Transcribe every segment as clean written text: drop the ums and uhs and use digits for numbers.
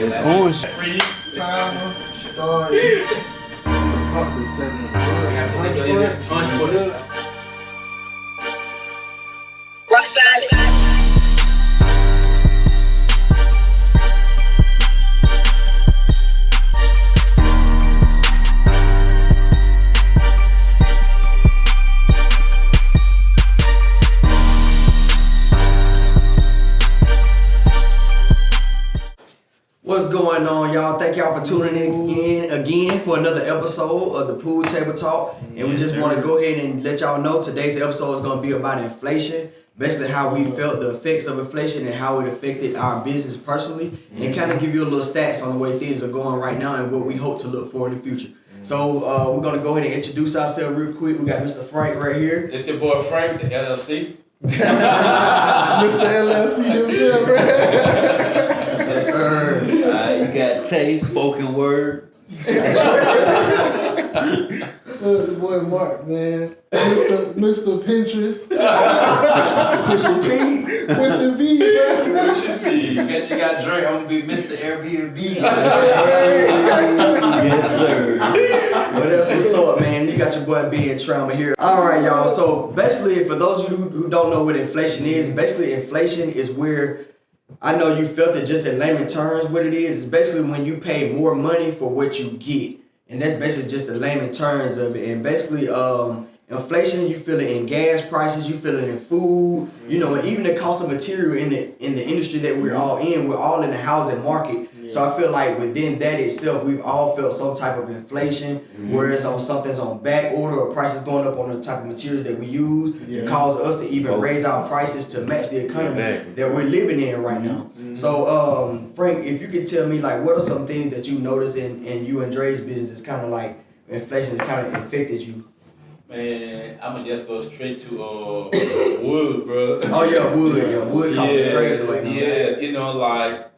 It's going. Timer, start. Something 7. What's going on, y'all? Thank y'all for tuning in again for another episode of the Pool Table Talk. And we just want to go ahead and let y'all know today's episode is going to be about inflation, basically how we felt the effects of inflation and how it affected our business personally, and kind of give you a little stats on the way things are going right now and what we hope to look for in the future. So we're going to go ahead and introduce ourselves real quick. We got Mr. Frank right here. It's your boy Frank, the LLC. Mr. LLC himself, right? Yes, sir. You got Tay, spoken word. The boy Mark, man. Mr. Pinterest. Pushing P. Pushing P, bro. It should be. You got Dre, I'm gonna be Mr. Airbnb. Yes, sir. Well, that's what's up, man. You got your boy being Trauma here. All right, y'all. So basically, for those of you who don't know what inflation is, basically inflation is where, I know you felt it just in layman terms, what it is basically when you pay more money for what you get. And that's basically just the layman terms of it. And basically, inflation, you feel it in gas prices, you feel it in food, you know, and even the cost of material in the industry that we're all in the housing market. Yeah. So I feel like within that itself, we've all felt some type of inflation, whereas on something's on back order or prices going up on the type of materials that we use, it causes us to even raise our prices to match the economy that we're living in right now. So Frank, if you could tell me, like, what are some things that you notice in you and Dre's business is kind of like inflation that kind of affected you? Man, I'ma just go straight to wood, bro. Oh yeah, wood. Yeah, wood costs crazy right now. Yes, you know, like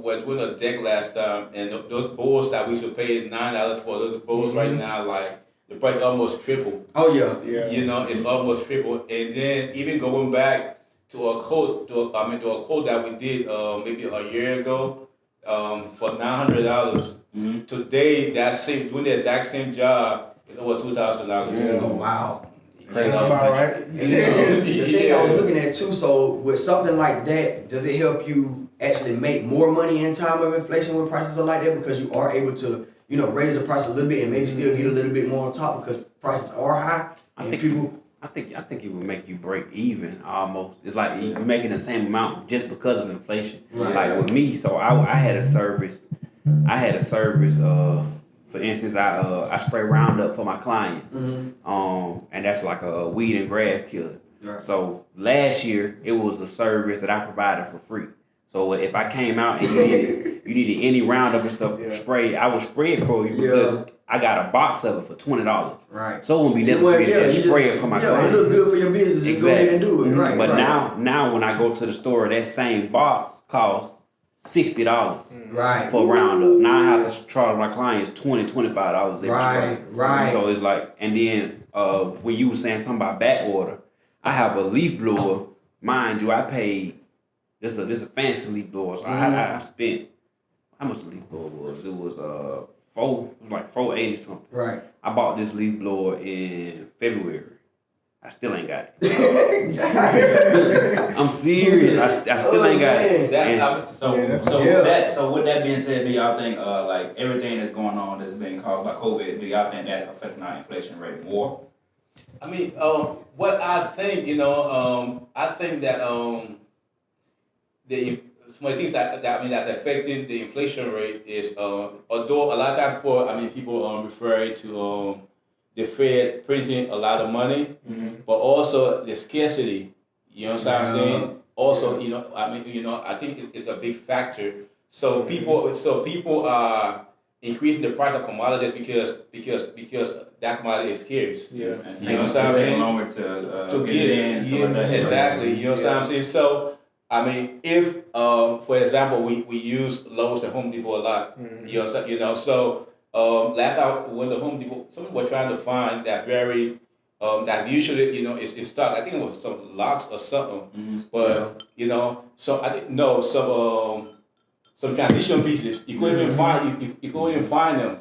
we're doing a deck last time, and those bowls that we should pay $9 for, those bowls right now, like the price almost tripled. Oh yeah. You know, it's almost tripled, and then even going back to a quote, to a quote that we did maybe a year ago for $900. Today, doing the exact same job. It's over $2,000. Oh wow. That's about right. And the thing I was looking at too, so with something like that, does it help you actually make more money in time of inflation when prices are like that, because you are able to, you know, raise the price a little bit and maybe still get a little bit more on top because prices are high I think it would make you break even almost. It's like you're making the same amount just because of inflation. Right. Like with me, so I had a service. For instance, I spray Roundup for my clients, and that's like a weed and grass killer. Right. So last year it was a service that I provided for free. So if I came out and you needed any Roundup and stuff sprayed, I would spray it for you because I got a box of it for $20. Right. So it wouldn't be necessary to spray it for my clients. It looks good for your business. Just go ahead and do it. Right. But now when I go to the store, that same box costs $60 for Roundup. Now I have to charge my clients $25 every spray. Right. So it's like, and then when you were saying something about back order, I have a leaf blower. Mind you, I paid this is a fancy leaf blower. So I spent, how much the leaf blower was? It was $480 something. Right. I bought this leaf blower in February. I still ain't got it. I'm serious. I still ain't got it. So with that being said, do y'all think like everything that's going on that's been caused by COVID, do y'all think that's affecting our inflation rate more? I mean, what I think, you know, I think that some of the things that's affecting the inflation rate is although a lot of times people refer to the Fed printing a lot of money, but also the scarcity. You know what I'm saying? Also, I think it's a big factor. So people are increasing the price of commodities because that commodity is scarce. Yeah, and you know what I'm saying? Longer to get in and stuff like that. Exactly. You know what I'm saying? So I mean, if for example we use Lowe's and Home Depot a lot, so last time when the Home Depot, some people were trying to find that very that usually is in stock. I think it was some locks or something, but so I think some transition pieces. You couldn't even find you couldn't even find them.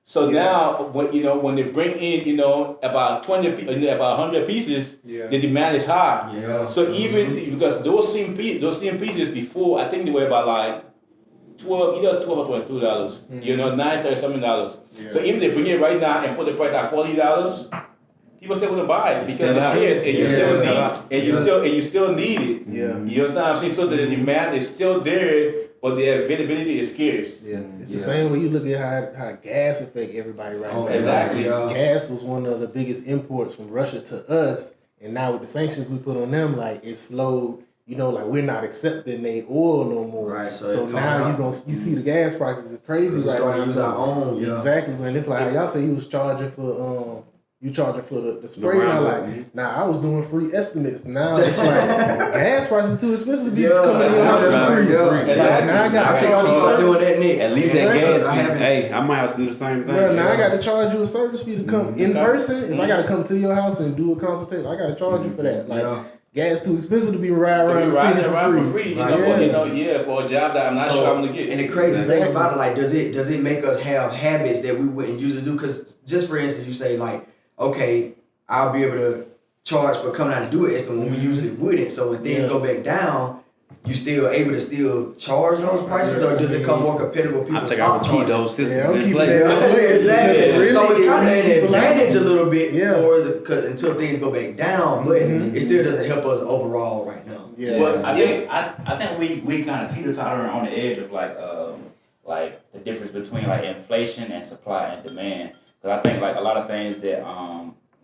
So now when they bring in about 100 pieces, the demand is high. Yeah. So even because those same pieces before, I think they were about like $12 or $22. $9 something. So even they bring it right now and put the price at $40, people still wouldn't buy it because it's scarce and you still need it. Yeah. You know what I'm saying? So the demand is still there, but the availability is scarce. Yeah, it's the same way you look at how gas affect everybody right now. Exactly. Gas was one of the biggest imports from Russia to us, and now with the sanctions we put on them, like it slowed. Like we're not accepting their oil no more. Right. So now you see the gas prices is crazy right now. Use our own. Yeah. Exactly, man. It's like how y'all say he was charging for the spray. And I I was doing free estimates. Now it's like gas prices too expensive to be coming in your house for free. Now I got to start doing that, Nick. At least that gas fee. I might have to do the same thing. Bro, now I got to charge you a service fee to come in person. If I got to come to your house and do a consultation, I got to charge you for that. Gas too expensive to be riding around the city for free. For a job that I'm not sure I'm gonna get. And the crazy thing about it, like, does it make us have habits that we wouldn't usually do? Because just for instance, you say like, okay, I'll be able to charge for coming out and do it when we usually wouldn't. So when things go back down, you still able to still charge those prices, or does it come more competitive with people? I think I would keep those systems in place. Exactly. So it's kind of an advantage a little bit for us until things go back down, but it still doesn't help us overall right now. Yeah. But I think we kind of teeter-totter on the edge of like the difference between like inflation and supply and demand. Because I think like a lot of things that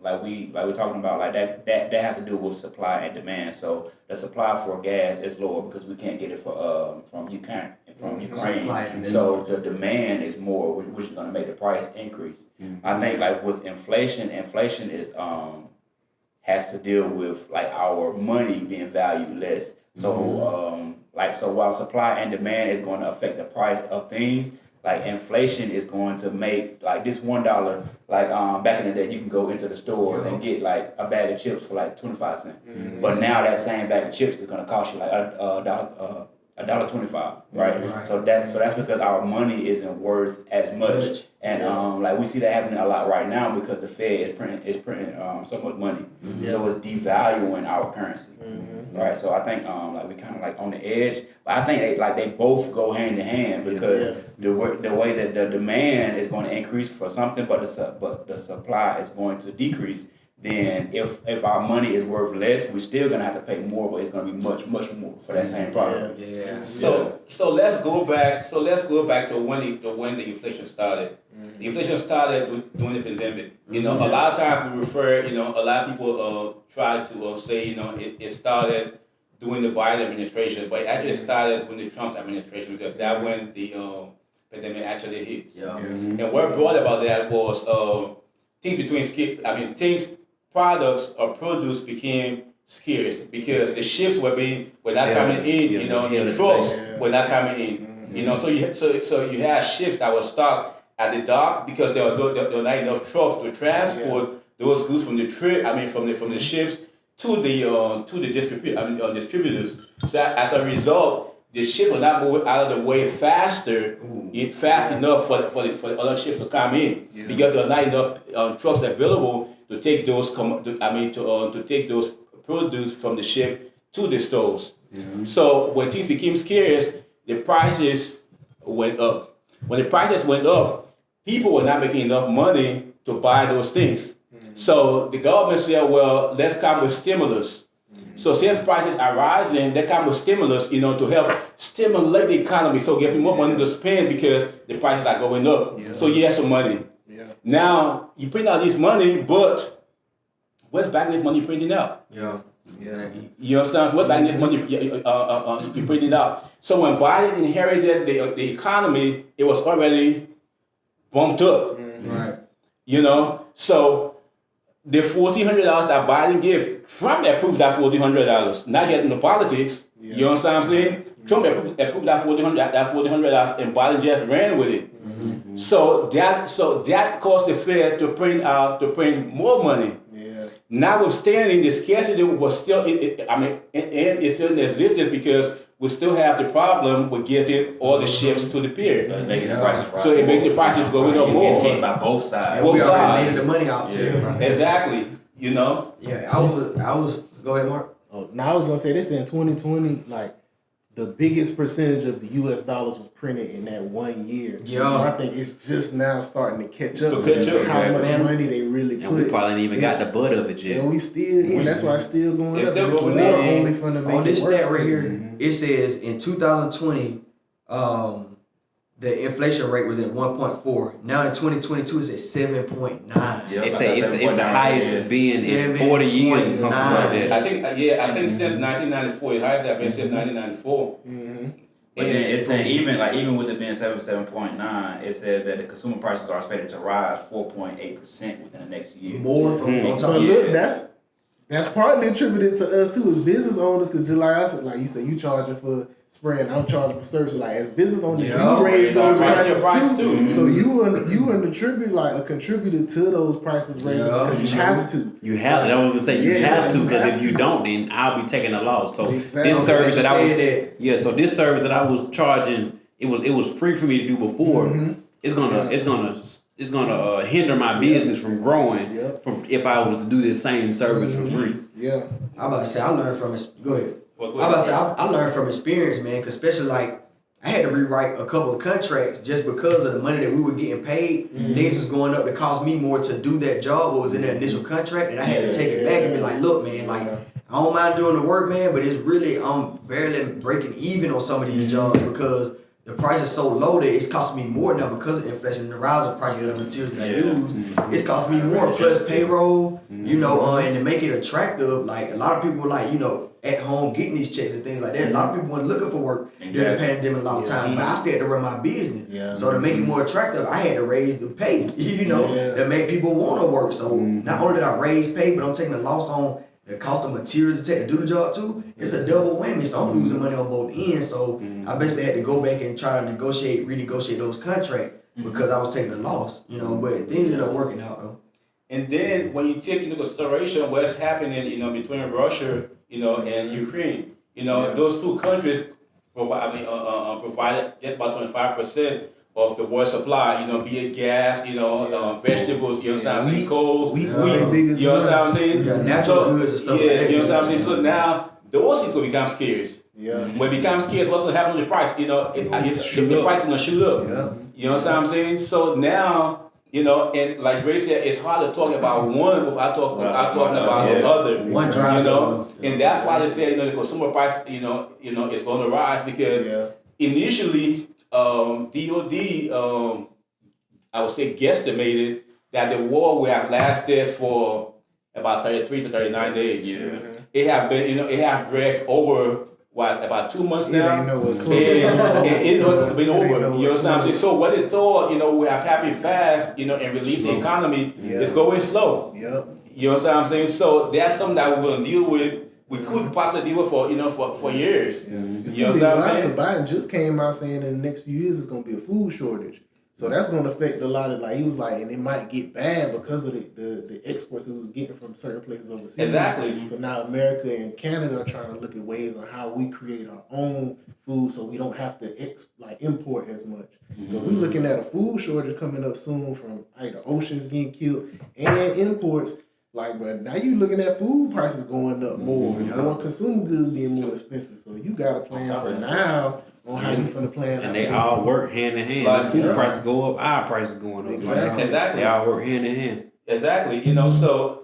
we're talking about, like that has to do with supply and demand. So the supply for gas is lower because we can't get it from Ukraine. So the demand is more, which is going to make the price increase. I think like with inflation is has to deal with like our money being valued less. So so while supply and demand is going to affect the price of things, like inflation is going to make like this $1, like back in the day you can go into the stores and get like a bag of chips for like 25 cents. But now that same bag of chips is gonna cost you like $1.25, right? So that's because our money isn't worth as much. And like we see that happening a lot right now because the Fed is printing so much money. So it's devaluing our currency. Right. So I think like we kind of like on the edge, but I think they both go hand in hand because the way that the demand is going to increase for something, but the supply is going to decrease. Then if our money is worth less, we're still gonna have to pay more, but it's gonna be much more for that same product. So let's go back to when the inflation started. The inflation started during the pandemic. A lot of times we refer. A lot of people try to say it started during the Biden administration, but it actually started when the Trump administration because that's when the pandemic actually hit. And what brought about that was products or produce became scarce because the ships were not coming in. The trucks were not coming in. So you had ships that were stocked at the dock because there were not enough trucks to transport those goods from the from the ships to the distributors. So as a result, the ships were not moving out of the way fast enough for the other ships to come in because there were not enough trucks available to take those to take those produce from the ship to the stores. So when things became scarce, the prices went up. When the prices went up, people were not making enough money to buy those things. So the government said, well, let's come with stimulus. So since prices are rising, they come with stimulus, to help stimulate the economy. So give you more money to spend because the prices are going up. So you have some money. Now you print out this money, but what's backing this money you're printing out? You understand? What's backing this money you're printing out? So when Biden inherited the economy, it was already bumped up. So the $1,400 that Biden gave, Trump approved that $1,400. Not getting into politics. You understand what I'm saying? Trump approved that $1,400 and Biden just ran with it. So that caused the Fed to print more money. Notwithstanding, the scarcity was still it's still in existence because we still have the problem with getting all the ships to the pier. So it makes the prices rise. So it makes the prices go up more. Hit by both sides. And we Both already sides. needed the money out too. Right? Exactly. You know. Yeah, I was. Go ahead, Mark. Oh, now I was gonna say this in 2020, like the biggest percentage of the U.S. dollars was printed in that 1 year. Yeah. So I think it's just now starting to catch up To catch to up, how much man. money they really And put. we probably ain't even got the butt of it yet. And we still, and that's why it's still going It's up. still And it's going more up. only from the On this stat right here, Mhm. it says in 2020, the inflation rate was at 1.4. Now in 2022, it's at 7.9. Yeah, It's, like I said, it's the highest it's been in 40 years or something like that. I think since 1994, the highest I've been since 1994. Mm-hmm. But then it's saying even with it being 7.9, it says that the consumer prices are expected to rise 4.8% within the next year. More from on top. But Yeah. look, that's partly attributed to us too as business owners, because just like I said, like you said, you charging for spraying, I'm charging for service. Like as business owners, Yeah. you raise those Raise your prices price too. too. So you a contributor to those prices raising Yeah. because you have to. You have, I was gonna say, you Yeah, have to, you because have if you to. don't, then I'll be taking a loss. So Exactly. this service You that I was, said that. yeah, so this service that I was charging, it was free for me to do before. Mhm. It's gonna hinder my business from growing. Yeah. From if I was to do this same service for free. Yeah. I'm about to say I learned from it. Go ahead. Well, I'm about to say I learned from experience, man. Because especially like I had to rewrite a couple of contracts just because of the money that we were getting paid. Things was going up that cost me more to do that job what was in the initial contract, and I had to take it back and be like, look, man, like I don't mind doing the work, man, but it's really I'm barely breaking even on some of these jobs because the price is so low that it's costing me more now because of inflation and the rise of prices of the materials that I use. It's costing me more plus payroll, you know, and to make it attractive, like a lot of people like, you know, at home getting these checks and things like that. A lot of people weren't looking for work during the pandemic a lot of times, but I still had to run my business. Yeah. So to make it more attractive, I had to raise the pay, you know, to make people want to work. So not only did I raise pay, but I'm taking a loss on the cost of materials to take to do the job too. It's a double whammy. So I'm losing money on both ends. So I basically had to go back and try to renegotiate those contracts because I was taking a loss, you know, but things ended up working out though. And then when you take into consideration what's happening, you know, between Russia, you know, and Ukraine, you know, those two countries provided just about 25% of the world supply, you know, be it gas, you know, vegetables, you know what I'm saying, coal, We you know what I'm saying? We got natural goods and stuff like that. you know what I'm saying? So now, those things will become scarce. Yeah. When it becomes scarce, what's going to happen with the price? You know, the price is going to shoot up. Yeah. You know what I'm saying? So now, you know, and like Dre said, it's hard to talk about one without talking about the other. One drives you the know, other. and that's why they say, you know, the consumer price, you know, it's going to rise because initially, DOD, I would say, guesstimated that the war would have lasted for about 33 to 39 days. Yeah. It have been, you know, it have dragged over about 2 months now. ain't nowhere close. It has been over. nowhere You know what I'm saying? close. So what it thought, you know, would have happened fast, you know, and relieve the economy, is going slow. Yep. You know what I'm saying? So that's something that we're gonna deal with. We could possibly deal with for years. It's You know gonna what be I'm wild. saying? Biden just came out saying in the next few years it's gonna be a food shortage. So that's gonna affect a lot of, like he was like, and it might get bad because of the exports that we was getting from certain places overseas. Exactly. So now America and Canada are trying to look at ways on how we create our own food so we don't have to import as much. So we're looking at a food shortage coming up soon from the oceans getting killed and imports. Like, but now you looking at food prices going up more, and more consumer goods being more expensive. So you got to plan for now on how you finna plan. And they all work hand in hand. Like, Food prices go up, our prices going up. Exactly. Exactly. They all work hand in hand. Exactly. You know, so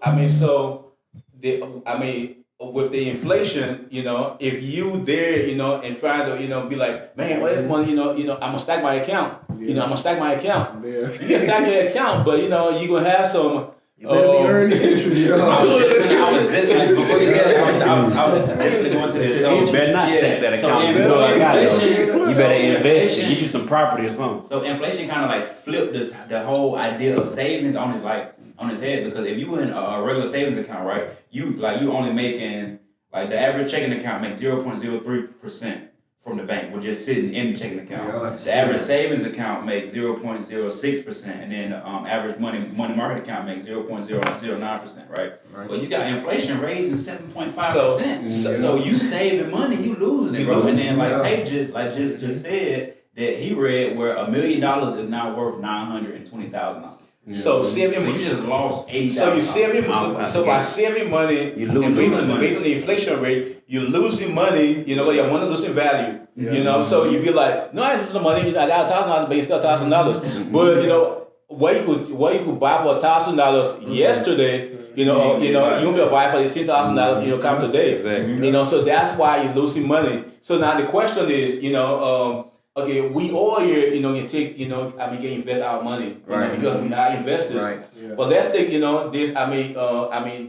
with the inflation, you know, if you there, you know, and trying to, you know, be like, man, well, this money, you know, I'm gonna stack my account. You know, I'm gonna stack my account. Yeah. You can stack your account, but you know, you're gonna have some. You better be earning interest. I was just before you said that, I was definitely going to this. So You better not stack that So account. You better invest and get you some property or something. So inflation kind of like flipped the whole idea of savings on his head, because if you in a regular savings account, right, you only making, like, the average checking account makes 0.03%, from the bank will just sitting in the checking account. Yeah, the average savings account makes 0.06%, and then the average money market account makes 0.009%, right? Well, you got inflation raising 7.5%. So you saving money, you losing it, bro. And then like Tate just said that he read where $1 million is now worth $920,000. So saving you just lost $80,000. So you saving so by saving money, you losing money. Based on the inflation rate, you're losing money. You know, your money losing value. Yeah. You know, so you be like, no, I ain't losing money. I got $1,000, but it's still $1,000. But you know, what you could buy for $1,000 yesterday. You know, you won't be able to buy for $10,000. You know, come today. Exactly. You know, so that's why you're losing money. So now the question is, you know. Okay, we all here, you know, get invest our money, right? Because we are investors. Right. Yeah. But let's take, you know, this.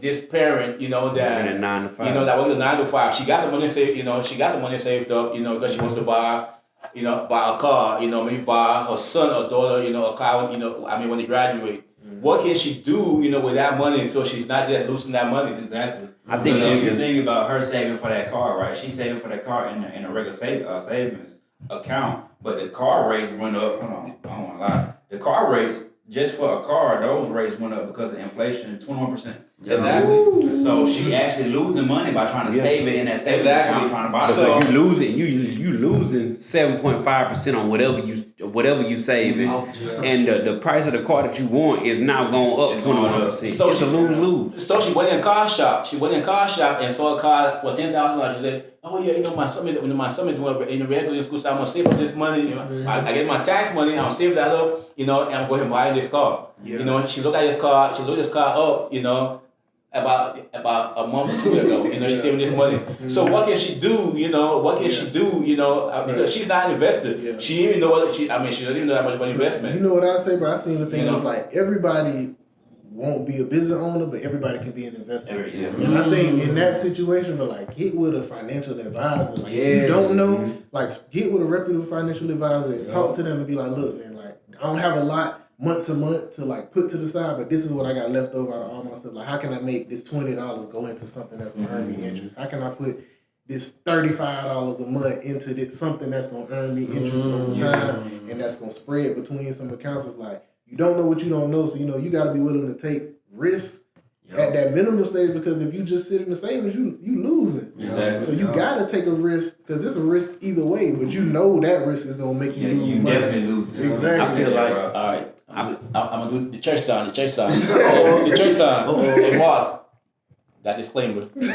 This parent, you know, that 9 to 5. You know, that works 9 to 5. She got some money saved. You know, she got some money saved up. You know, because she wants to buy a car. You know, maybe buy her son or daughter, you know, a car. You know, when they graduate. Mm-hmm. What can she do, you know, with that money so she's not just losing that money? Exactly. I think if you think about her saving for that car, right? She's saving for that car in a regular savings account, but the car rates went up. Hold on, I don't want to lie. The car rates, just for a car, those rates went up because of inflation, 21%. Exactly. So she actually losing money by trying to save it in that savings account, trying to buy. So you losing 7.5% on whatever you saving, and the price of the car that you want is now going up 21%. So it's a lose. So she went in a car shop. And saw a car for $10,000. She said, "Oh yeah, you know my son doing regular school, so I'm gonna save up this money. You know, I get my tax money, I'll save that up. You know, and I'm going to buy this car. Yeah. You know, she looked at this car. She looked this car up. You know." About a month or two ago, you know, she's saving this money. So what can she do? You know, what can she do? You know, because she's not an investor. Yeah. She didn't even know she doesn't even know that much about investment. You know what I say, bro? I seen the thing is like everybody won't be a business owner, but everybody can be an investor. And I think in that situation, but like get with a financial advisor. Like if you don't know, like get with a reputable financial advisor and talk to them and be like, look, man, like I don't have a lot month to month to like put to the side, but this is what I got left over out of all my stuff. Like, how can I make this $20 go into something that's gonna earn me interest? How can I put this $35 a month into this something that's gonna earn me interest over time and that's gonna spread between some accounts? It's like you don't know what you don't know, so you know you got to be willing to take risks at that minimum stage, because if you just sit in the savings, you losing. Exactly. So you got to take a risk, because it's a risk either way, but you know that risk is gonna make you lose money. You definitely lose. Exactly. I feel like all right. I'm gonna do the church sign. The church sign. Hey, Mark, that disclaimer. Please,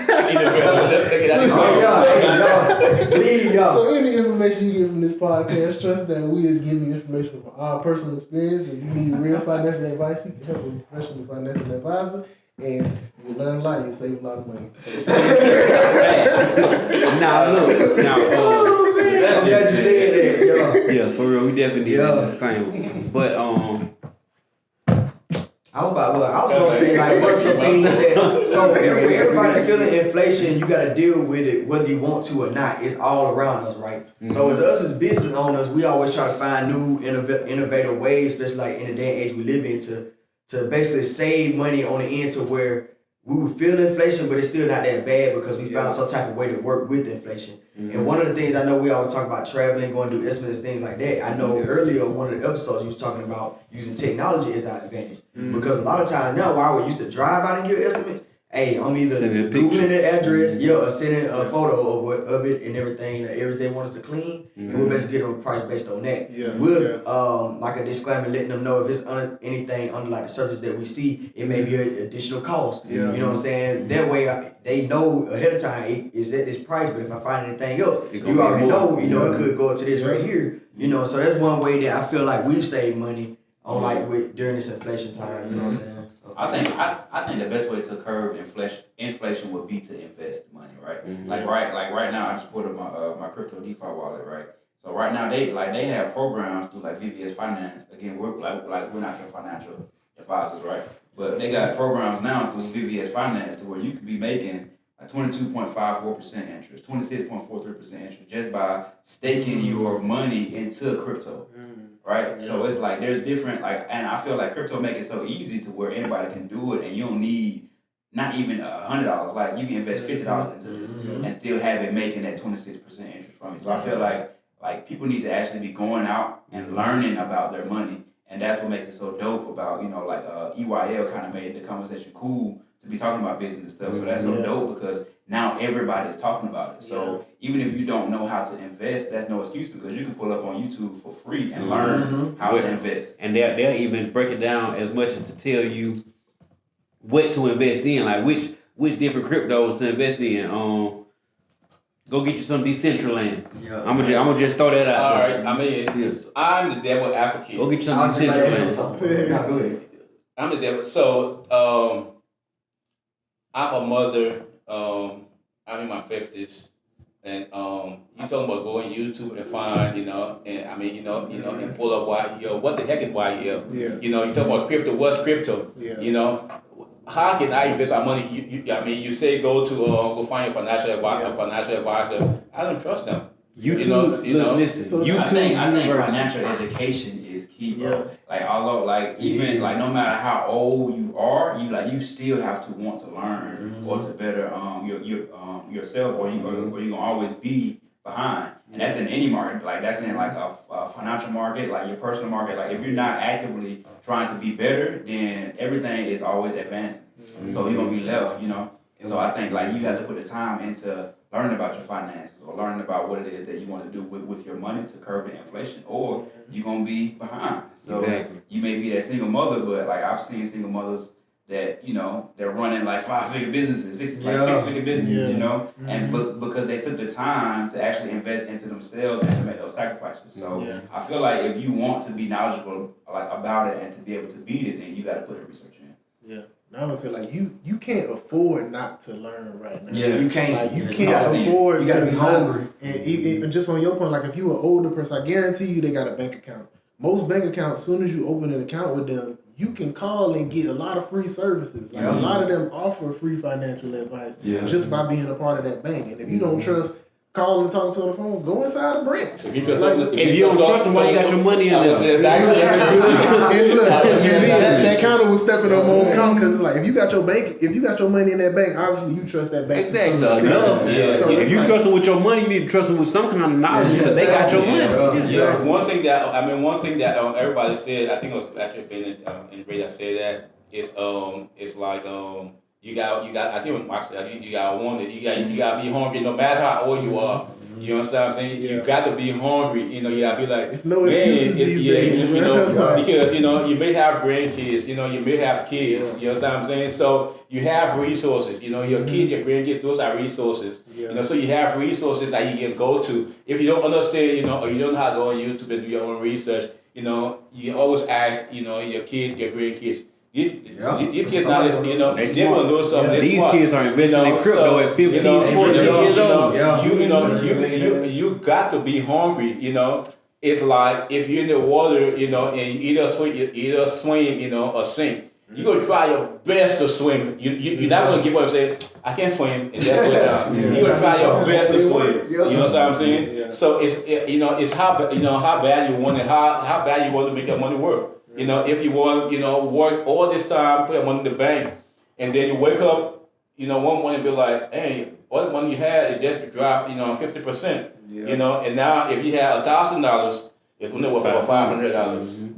y'all. So any information you get from this podcast, trust that we is giving you information from our personal experience. If you need real financial advice, seek the help of a professional financial advisor, and you'll learn a lot. You'll save a lot of money. Now, I'm glad you said that, yo. Yeah, for real, we definitely need that disclaimer. But I was gonna say, like, what are some things that, so everybody feeling inflation, you gotta deal with it whether you want to or not. It's all around us, right? Mm-hmm. So as us as business owners, we always try to find new innovative ways, especially like in the day and age we live in, to basically save money on the end to where we would feel inflation, but it's still not that bad because we found some type of way to work with inflation. Mm-hmm. And one of the things I know we always talk about traveling, going to do estimates, things like that. I know earlier on one of the episodes you was talking about using technology as our advantage. Mm-hmm. Because a lot of times now, while we used to drive out and give estimates, hey, I'm either Googling the address, or sending a photo of it and everything, the areas they want us to clean, and we'll basically get them a price based on that. With like a disclaimer, letting them know if it's anything under like the surface that we see, it may be an additional cost. You know what I'm saying? That way they know ahead of time it is at this price, but if I find anything else, you already know, it could go to this right here. So that's one way that I feel like we've saved money on during this inflation time. You know what I'm saying? I think the best way to curb inflation would be to invest money, right? Mm-hmm. Like right now, I just put up my crypto DeFi wallet, right? So right now they have programs through like VVS Finance. Again, we're not your financial advisors, right? But they got programs now through VVS Finance to where you could be making a 22.54% interest, 26.43% interest just by staking your money into crypto. Right? Yeah. So it's like there's different and I feel like crypto make it so easy to where anybody can do it and you don't need not even $100. Like you can invest $50 into this and still have it making that 26% interest from it. So I feel like people need to actually be going out and learning about their money, and that's what makes it so dope about EYL kind of made the conversation cool to be talking about business stuff. So that's so dope because now everybody is talking about it. So even if you don't know how to invest, that's no excuse because you can pull up on YouTube for free and learn how to invest. And they'll even break it down as much as to tell you what to invest in, like which different cryptos to invest in. Go get you some Decentraland. Yeah. I'm gonna just throw that out. All right. I mean, I'm the devil advocate. Go get you some Decentraland. Go ahead. I'm the devil. So I'm a mother. I'm in my 50s, and you talking about going YouTube and find, and pull up YEL. What the heck is YEL? Yeah. You talk about crypto. What's crypto? Yeah. How can I invest my money? You say go find a financial advisor. I don't trust them. YouTube, listen. So YouTube. I think financial education is key, bro. Yeah. Like although, even no matter how old you are, you still have to want to learn or to better yourself, or you're gonna always be behind. And that's in any market. Like that's in a financial market, like your personal market. Like if you're not actively trying to be better, then everything is always advancing. So you're gonna be left, So I think you have to put the time into learning about your finances or learning about what it is that you want to do with your money to curb the inflation, or you're gonna be behind. So you may be that single mother, but I've seen single mothers that they're running 5-figure businesses, six-figure businesses, and because they took the time to actually invest into themselves and to make those sacrifices. So I feel like if you want to be knowledgeable about it and to be able to beat it, then you got to put the research in. Yeah. I would say you can't afford not to learn right now. Yeah, you can't. You can't afford. You gotta be hungry. And just on your point, if you're an older person, I guarantee you they got a bank account. Most bank accounts, as soon as you open an account with them, you can call and get a lot of free services. A lot of them offer free financial advice just by being a part of that bank. And if you don't trust, call and talk to on the phone, go inside a branch. If you don't trust them, why you got your money in there? That kind of was stepping on my own account because it's if you got your money in that bank, obviously you trust that bank. Exactly. So if you trust them with your money, you need to trust them with some kind of knowledge because they got your money. Yeah. One thing that everybody said, I think it was actually Ben and Ray that said that it's you got. I think when Mark said you got to want it. You got to be hungry no matter how old you are. You understand what I'm saying? You got to be hungry. You got to be like, it's no excuses these days. Because you may have grandkids. You may have kids. You understand what I'm saying? So you have resources. Your kids, your grandkids, those are resources. So you have resources that you can go to. If you don't understand, or you don't know how to go on YouTube and do your own research, you always ask, your kid, your grandkids. These kids now, they want to know something. These kids are investing in crypto at 15, 14 years old. You got to be hungry. It's like if you're in the water, and you either swim, or sink. You're gonna try your best to swim. You're not gonna give up and say, I can't swim, and that's what down. You're gonna try your best to swim. You know what I'm saying? Yeah. So it's how bad you want it, how bad you want to make your money worth. If you want, work all this time, put your money in the bank, and then you wake up, one morning and be like, hey, all the money you had, it just dropped, 50%. And now if you had $1,000, it's only worth about $500.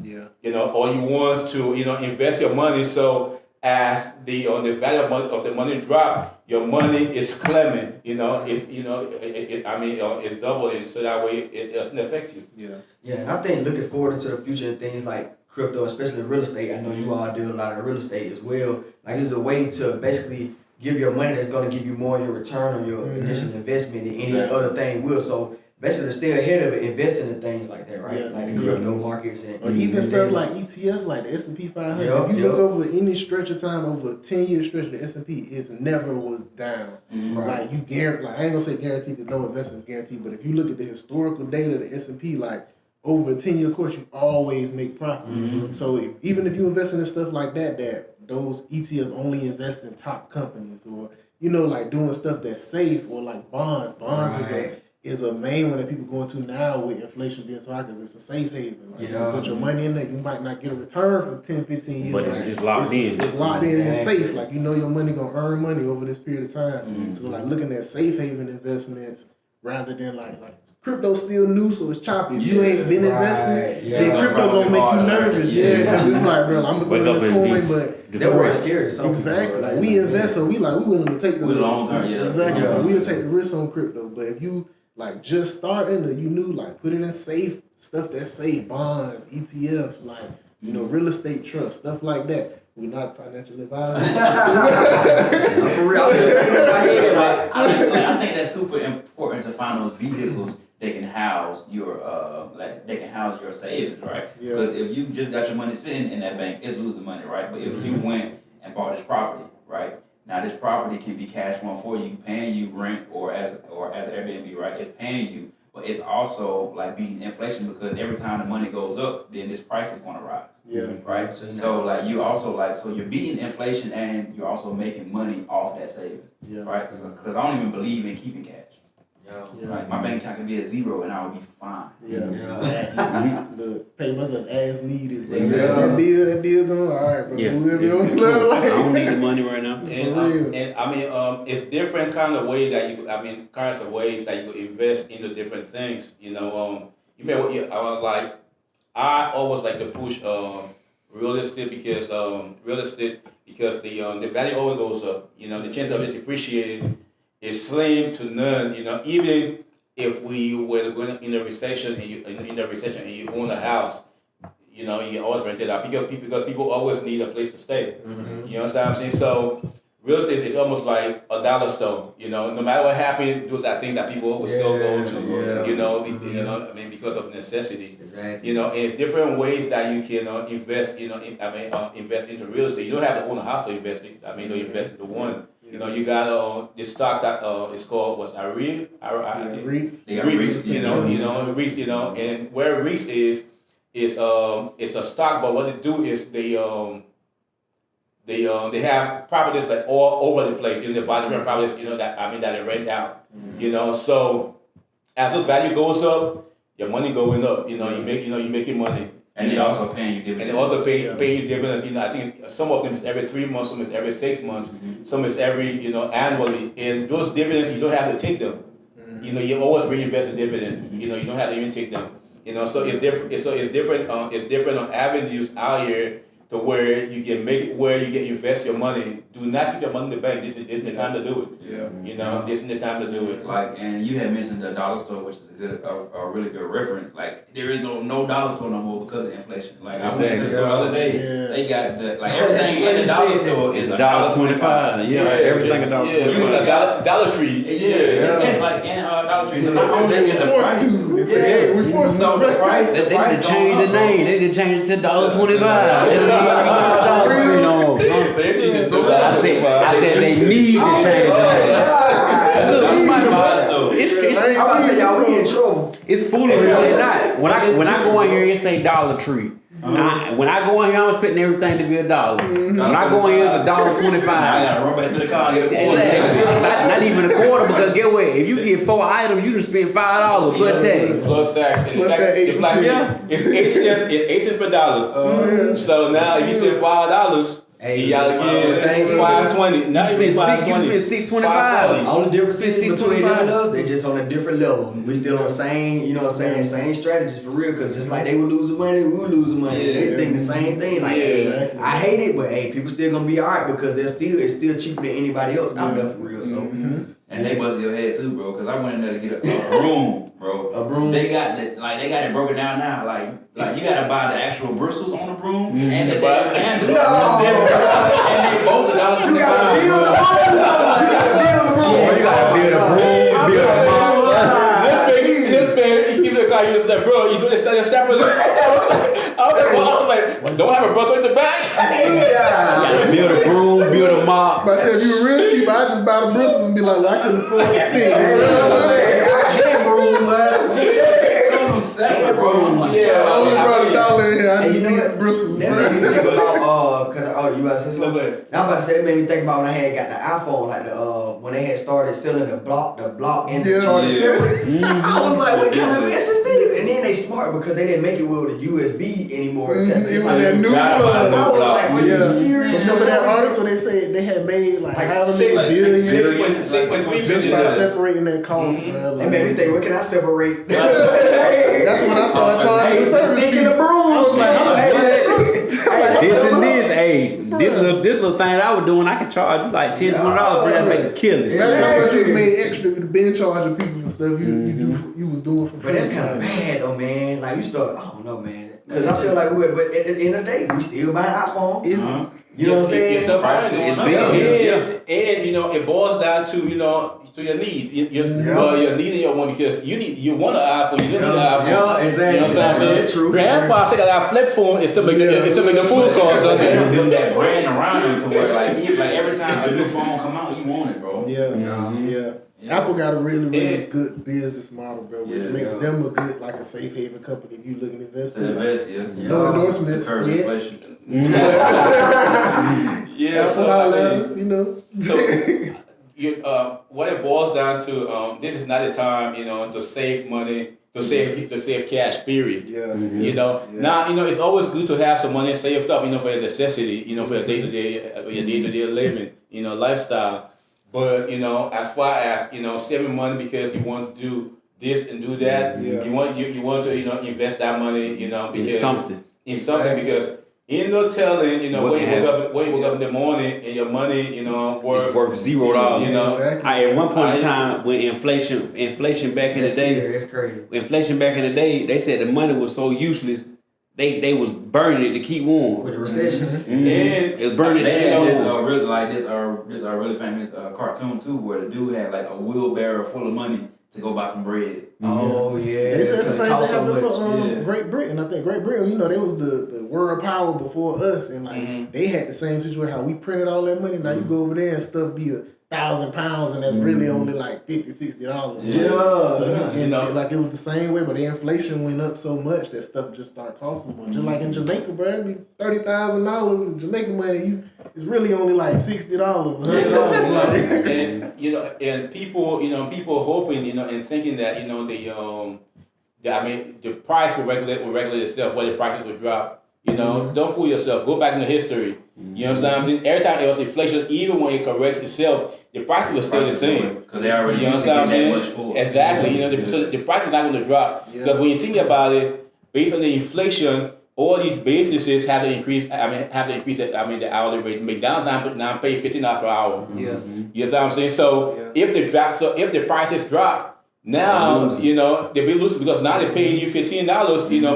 Or you want to, invest your money so as the value of the money drop, your money is climbing. It's doubling, so that way it doesn't affect you. Yeah, and I think looking forward to the future and things like crypto, especially real estate. I know you all do a lot of real estate as well. It's a way to basically give your money that's going to give you more of your return on your initial investment than any other thing will. So basically to stay ahead of it, investing in things like that, right? Like the crypto markets or even stuff like ETFs, like the S&P 500. If you look over any stretch of time, over a 10-year stretch, the S&P never was down. Right. I ain't gonna say guaranteed because no investment is guaranteed, but if you look at the historical data, the S&P, over a 10-year course, you always make profit. So even if you invest in stuff like that those ETFs only invest in top companies, or doing stuff that's safe, or like bonds. Bonds is a main one that people go into now with inflation being so high because it's a safe haven. Like, you put your money in there, you might not get a return for 10, 15 years. But it's locked in. It's locked in and it's safe. Like, you know your money going to earn money over this period of time. So, like, looking at safe haven investments rather than, like crypto's still new, so it's choppy. If you ain't been investing, then crypto going to make you nervous. Because it's like, bro, I'm going to do this coin, but... They were scared of something. Exactly. Like, we invest, so we willing to take the risk. Long term, Exactly. So we'll take the risk on crypto. But if you like just starting, you knew like put it in safe stuff that's safe, bonds, ETFs, like real estate trust, stuff like that. We're not financial advisors. For real, I'm just thinking in my head. I think that's super important to find those vehicles that can house your savings, right? Yeah. Because if you just got your money sitting in that bank, it's losing money, right? But if you went and bought this property, right? Now this property can be cash flowing for you, paying you rent or as an Airbnb, right? It's paying you, but it's also like beating inflation because every time the money goes up, then this price is going to rise. Yeah. Right. So like you also so you're beating inflation and you're also making money off that savings. Yeah. Right. Because I don't even believe in keeping cash. Yeah. Like my bank account can be at 0 and I will be fine. Look, payments are as needed. Bro. Exactly. That bill going, all right, bro. Yeah. Whoever you want to look like. I don't need the money right now. And I mean, it's different kind of ways that kinds of ways that you invest into different things. You know, I always like to push real estate because the value always goes up. You know, the chance of it depreciating is slim to none. You know, even if we were going in a recession and you own a house, you know, you always rent it out because people always need a place to stay. You know what I'm saying? So real estate is almost like a dollar store. You know, no matter what happens, those are things that people always still go to. You know, I mean, because of necessity. Exactly. You know, and it's different ways that you can invest. You know, invest into real estate. You don't have to own a house to invest in. I mean, you invest into one. You know, you got this stock that is called REITs. REITs. You know, REITs. You know, and where REITs is it's a stock, but what they do is they have properties like all over the place. You know, they buy different properties. You know that they rent out. You know, so as the value goes up, your money going up. You know, you're making money. And they also paying you dividends. And they also pay you dividends. You know, I think some of them is every 3 months, some is every 6 months, some is every annually. And those dividends, you don't have to take them. You know, you always reinvest the dividend. You know, you don't have to even take them. You know, so it's different. It's different on avenues out here to where you can invest your money. Do not keep your money in the bank. This is the time to do it. Yeah. You know, this is the time to do it. Like, and you had mentioned the dollar store, which is a really good reference. Like, there is no dollar store no more because of inflation. Like, I went to the store the other day. Yeah. They got everything in the dollar store is $1.25. Yeah, everything $1.25. You was a Dollar Tree. And Dollar Tree. So not only is the price, so the price. They need to change the name. They need to change it to $1.25. Dollar Tree no more. I said they need to change that. I'm about to say, y'all, we in trouble. It's foolery. It's not. When I go in here and say Dollar Tree, when I go in here, I'm expecting everything to be $1. When I go in here, it's $1.25. I gotta run back to the car and get a quarter. Not even a quarter, because get what? If you get 4 items, you just spend $5 plus tax. Plus tax. It's 8 cents. It's 8 cents per dollar. So now if you spend $5. You gotta get $5.20. Now you spend $6.25. Only difference between them and us, they just on a different level. We still on the same, same strategies for real. Cause just like they were losing money, we were losing money. They think the same thing. Like, hey, I hate it, but hey, people still gonna be alright because it's still cheaper than anybody else out there for real. So, and they busted your head too, bro. Cause I went in there to get a broom, bro. A broom. They got it broken down now. Like you gotta buy the actual bristles on the broom and the damn handle. And they both $1.25. You gotta build the broom. You gotta build a broom, build a mop. This man, he keep the car. You just like, bro, you doing this separately? I was like, don't have a brush in the back. You gotta build a broom, build a mop. But I said, if you were real cheap, I'd just buy the bristles and be like, I couldn't afford the stick. I hate broom, but separate, bro. I'm like, Yeah, I only brought a dollar in here. I And just you know need what? bristles. That made me think about cause you about to say something? No, but- Now I'm about to say, it made me think about when I had got the iPhone, like the when they had started selling the block and the charger separate. I was like, what kind of mess is this? And then they smart because they didn't make it with a USB anymore. It's It was like, that new gotta buy plug. the I was like, are you serious? And some of that article they said they had made like how many billion just by separating that cost, bro. It made me think, what can I separate? That's when I started charging the service Stick in fee. the broom. I was like, Hey, that's it. This and this, hey, this little thing that I was doing, I can charge you like $10, $20 for that, make a killing. That's how much you made extra with the been charging people for stuff you was doing for free. But that's kind of bad though, man. Like you start, I don't know, man. Because I feel like but at the end of the day, we still buy iPhone. You know what I'm saying? It's still Price buying it. going up. And you know, it boils down to to your needs. Your need and your want because you want an iPhone, you don't need an iPhone. Yeah, exactly. You know what I'm saying? True. Grandpa take out our flip phone and still make the phone calls. They build that brand around it to where like every time a new phone come out, you want it, bro. Yeah. Apple got a really good business model, bro, which makes them a good, like a safe haven company if you look at investing. No endorsements. Yeah, so you know. So what it boils down to, this is not the time, to save money, to save cash. Period. Yeah. Now it's always good to have some money saved up, for your necessity, for your day-to-day living, lifestyle. But as far as saving money because you want to do this and do that, you want to invest that money, because in something because. Ain't no telling, when you wake up in the morning and your money, worth $0. At one point in time, when inflation back in the day, That's crazy. Inflation back in the day, they said the money was so useless. They was burning it to keep warm. With the recession. And it was burning. They had this really famous cartoon too, where the dude had like a wheelbarrow full of money to go buy some bread. Oh yeah. They said the same thing happened much. for Great Britain. I think Great Britain, they was the world power before us, and like they had the same situation. How we printed all that money. Now you go over there and stuff be £1,000, and that's really only like $50, $60. Yeah. So like it was the same way, but the inflation went up so much that stuff just started costing more. Just like in Jamaica, bro, it'd be $30,000 in Jamaican money. It's really only like $60, $100. And people hoping, and thinking that the price will regulate itself, where the prices will drop. Don't fool yourself. Go back into history. You know what I'm saying? Every time it was inflation, even when it corrects itself, the price was still the same. Because they already used to get that much for. Exactly. The price is not going to drop because when you think about it, based on the inflation, all these businesses have to increase. The hourly rate. McDonald's now pay $15 per hour. Yeah. You know what I'm saying? So if the prices drop. Now, they'll be losing because now they're paying you $15,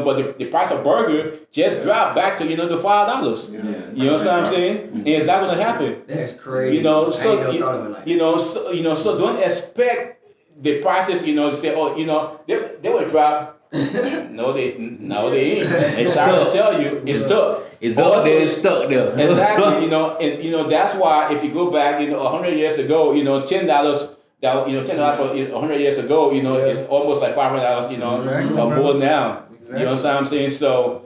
but the price of burger just dropped back to, the $5. You know what I'm saying? And it's not going to happen. That's crazy. So don't expect the prices, to say, they will drop. No, they ain't. It's time to tell you, it's stuck. It's up there, it's stuck there. Exactly, and that's why if you go back, 100 years ago, $10. That $10 for 100 years ago, is almost like $500, or more now. Exactly. You know what I'm saying? So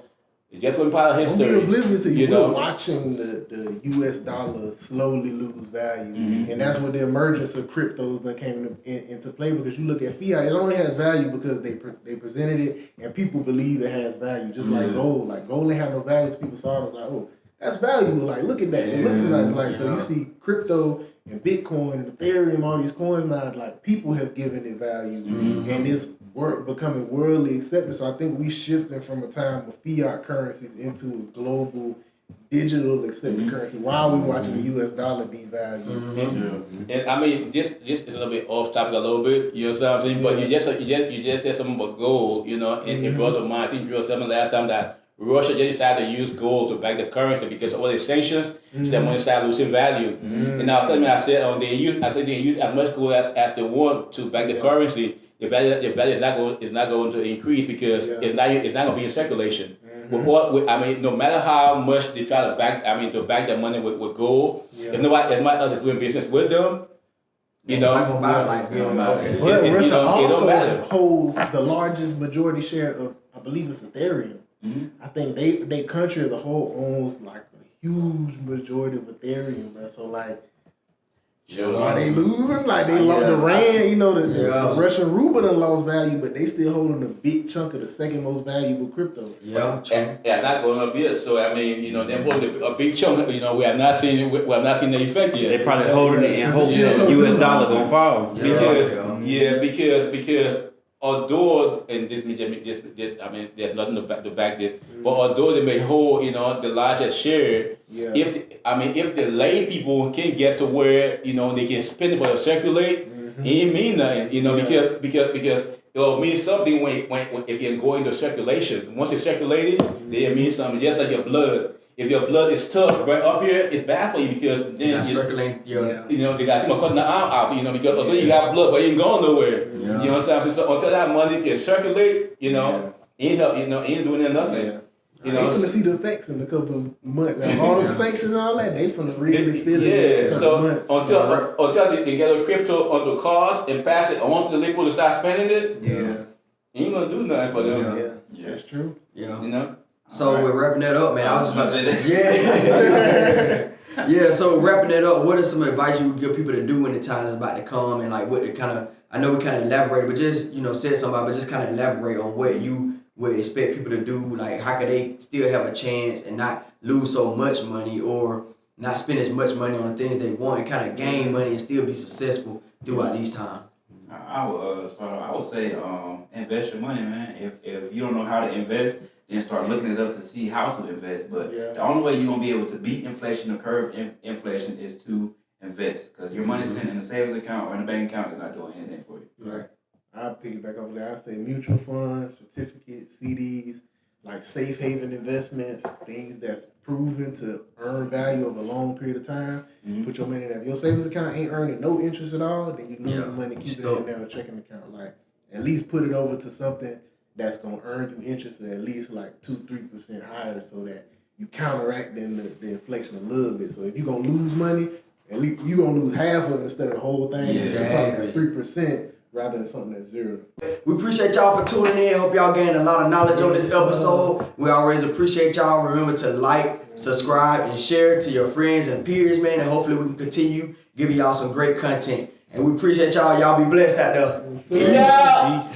it's just one part of history. Don't be oblivious to we're watching the U.S. dollar slowly lose value, and that's where the emergence of cryptos that came into play. Because you look at fiat, it only has value because they presented it and people believe it has value. Just like gold, didn't have no value. People saw it like, oh, that's valuable. Like, look at that. It looks like so. You see crypto and Bitcoin and Ethereum, all these coins now, like people have given it value, and it's becoming worldly accepted. So I think we shifting from a time of fiat currencies into a global digital accepted currency while we watching the U.S. dollar devalue. And I mean, this is a little bit off topic a little bit. You know what I'm saying? But you just said something about gold. And it brought to mind. I think you were telling me last time that Russia just decided to use gold to back the currency because of all the sanctions. So that money started losing value. And I was telling me, I said they use as much gold as they want to back the currency. The value is not going to increase because it's not going to be in circulation. No matter how much they try to back their money with gold, if nobody else is doing business with them, You know, Not gonna buy it like okay. But It Russia don't also matter. holds the largest majority share of, I believe it's Ethereum. I think they country as a whole owns like a huge majority of Ethereum, bro. So like, are they losing? Like they lost the rand, you know, the Russian ruble done lost value, but they still holding a big chunk of the second most valuable crypto. Yeah, true. And it's not going up yet. So I mean, you know, they're holding a big chunk. You know, we have not seen it. We have not seen the effect yet. They probably holding it and hoping the U.S. dollar gonna fall. Because although and this I mean, there's nothing to back this. But although they may hold, you know, the largest share, if the lay people can get to where, you know, they can spend it for to circulate, it ain't mean nothing, you know, because it'll mean something when if you go into circulation. Once it's circulated, then it means something. Just like your blood. If your blood is stuck right up here, it's bad for you because then circulating. you know, they got people cutting the arm out, you know, because although you got blood, but it ain't going nowhere. You know what I'm saying? So until that money can circulate, you know, ain't help, you know, ain't doing nothing. You know, they finna see the effects in a couple of months. Now, all those sanctions and all that, they finna really feel it. Yeah, so until they get a crypto on the cars and pass it on to the people to start spending it, ain't gonna do nothing for them. Yeah, that's true. Yeah. You know? So we're wrapping that up, man. I was just about to say that. Yeah. So wrapping that up, what is some advice you would give people to do when the time is about to come, and like what the kind of, I know we kind of elaborated, but just, you know, said something, but just kind of elaborate on what you would expect people to do. Like how could they still have a chance and not lose so much money or not spend as much money on the things they want and kind of gain money and still be successful throughout these times? I would start off, I would say invest your money, man. If you don't know how to invest, then start looking it up to see how to invest. But the only way you're going to be able to beat inflation or curb inflation is to invest. Because your money sitting in a savings account or in a bank account is not doing anything for you. Right. I'll piggyback over there. I say mutual funds, certificates, CDs, like safe haven investments, things that's proven to earn value over a long period of time. Put your money in there. If your savings account ain't earning no interest at all, then you lose some money, keep it in there, a checking account. Like at least put it over to something that's gonna earn you interest at least like 2-3% higher, so that you counteract the inflation a little bit. So if you're gonna lose money, at least you gonna lose half of it instead of the whole thing. Something that's 3% rather than something that's 0. We appreciate y'all for tuning in. Hope y'all gained a lot of knowledge on this episode. We always appreciate y'all. Remember to like, subscribe, and share to your friends and peers, man. And hopefully we can continue giving y'all some great content. And we appreciate y'all. Y'all be blessed out there. Peace out.